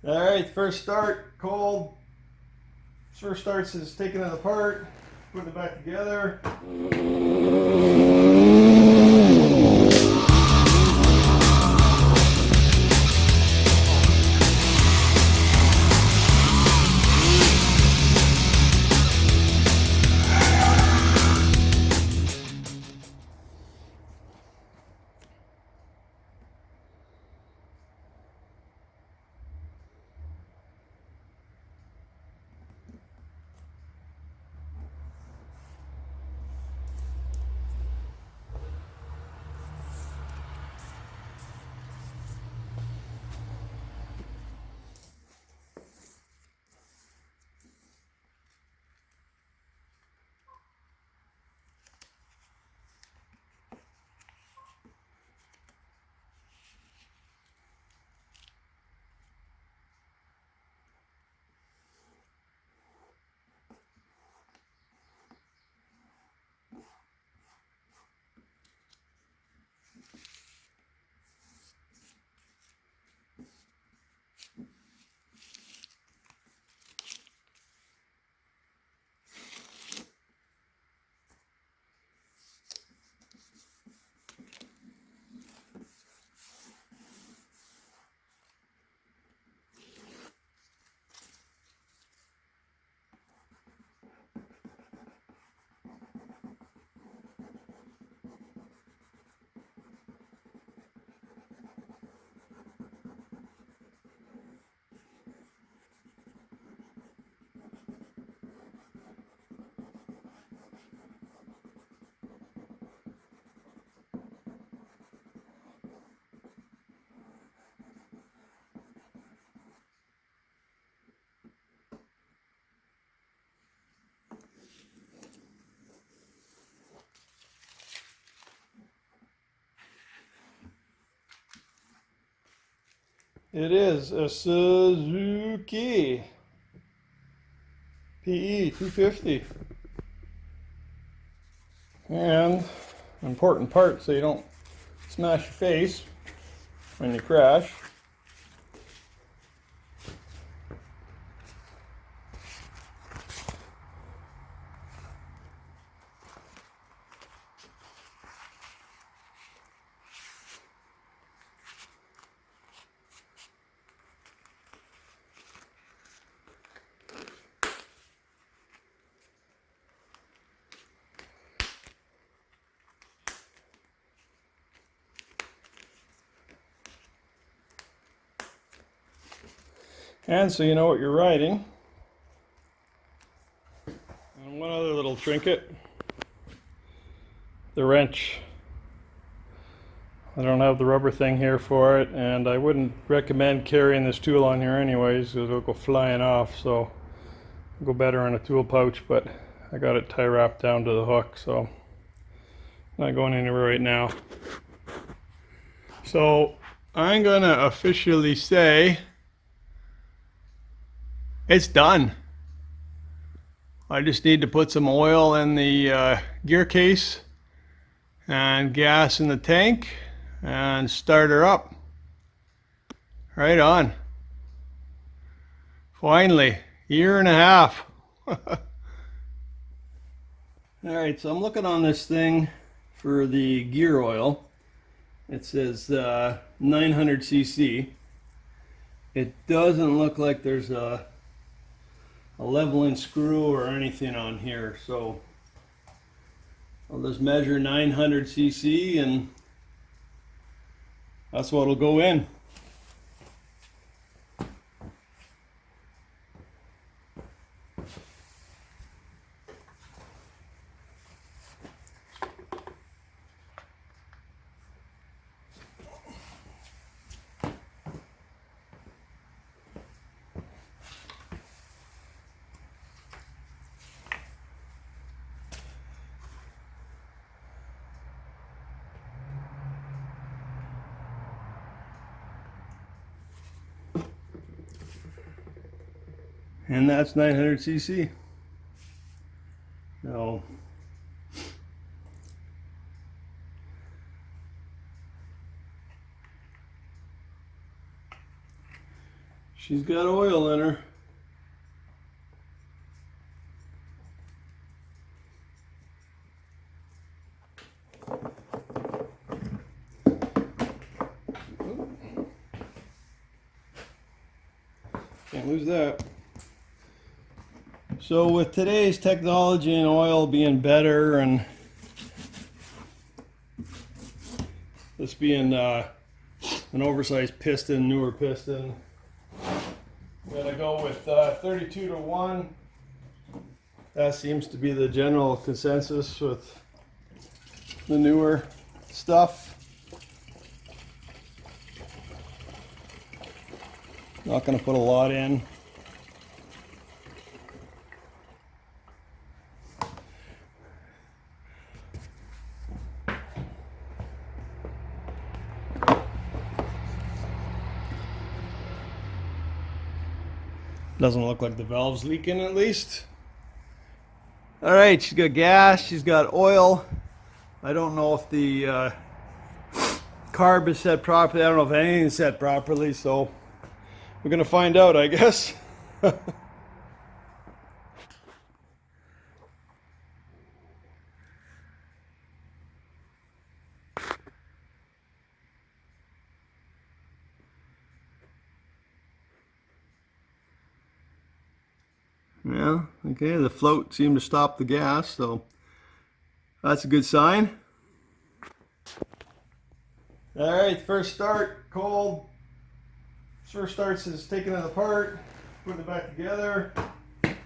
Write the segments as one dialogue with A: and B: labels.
A: All right, first start, cold. First starts is taking it apart, putting it back together. It is a Suzuki pe250. And an important part so you don't smash your face when you crash. And so you know what you're riding. And one other little trinket, the wrench. I don't have the rubber thing here for it, and I wouldn't recommend carrying this tool on here anyways because it'll go flying off, so it'll go better in a tool pouch, but I got it tie wrapped down to the hook, so not going anywhere right now. So I'm gonna officially say it's done. I just need to put some oil in the gear case and gas in the tank and start her up. Right on. Finally, year and a half. Alright, so I'm looking on this thing for the gear oil. It says 900cc. It doesn't look like there's a leveling screw or anything on here, so I'll just measure 900cc and that's what'll go in. And that's 900cc. So She's got oil in her. Can't lose that. So with today's technology and oil being better, and this being an oversized piston, newer piston, I'm gonna go with 32-to-1. That seems to be the general consensus with the newer stuff. Not going to put a lot in. Doesn't look like the valve's leaking, at least. All right, she's got gas, she's got oil. I don't know if the carb is set properly. I don't know if anything's set properly, so we're gonna find out, I guess. Yeah, okay, the float seemed to stop the gas, so that's a good sign. All right, first start, cold. First starts is taking it apart, putting it back together. I'd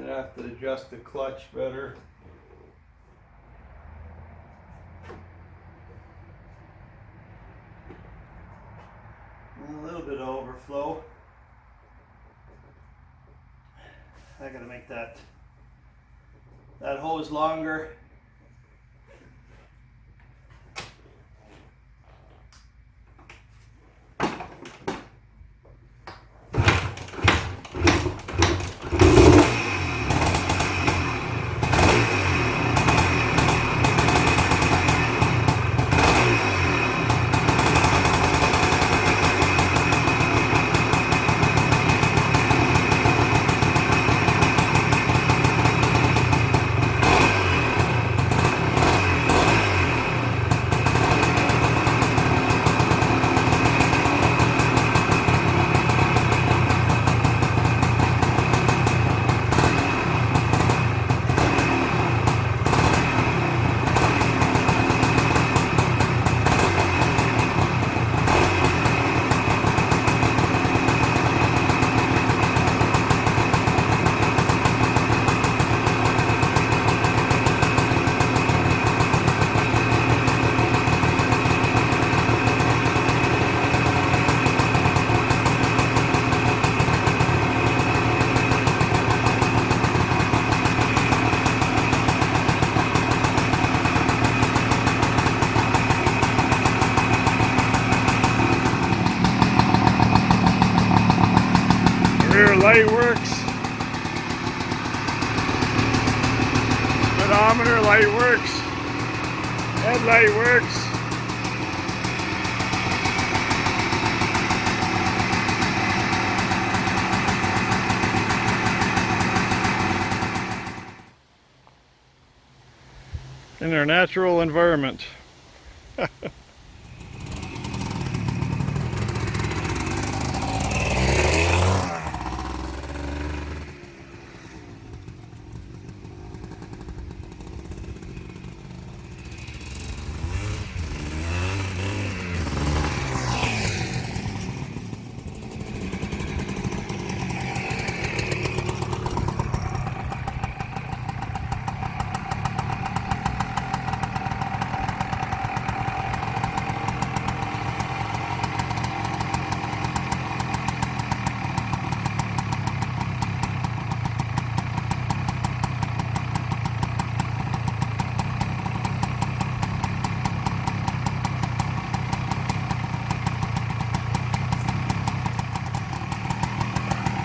A: have to adjust the clutch better. A little bit of overflow. I gotta make that hose longer. Rear light works. Speedometer light works. Headlight works. In their natural environment.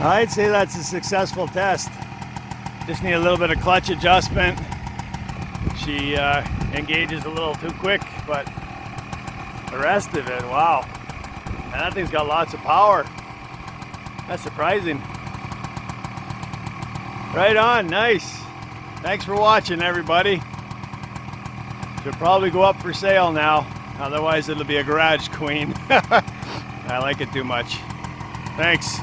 A: I'd say that's a successful test. Just need a little bit of clutch adjustment. She engages a little too quick, but the rest of it, wow. And that thing's got lots of power. That's surprising. Right on, nice. Thanks for watching, everybody. Should probably go up for sale now. Otherwise, it'll be a garage queen. I like it too much. Thanks.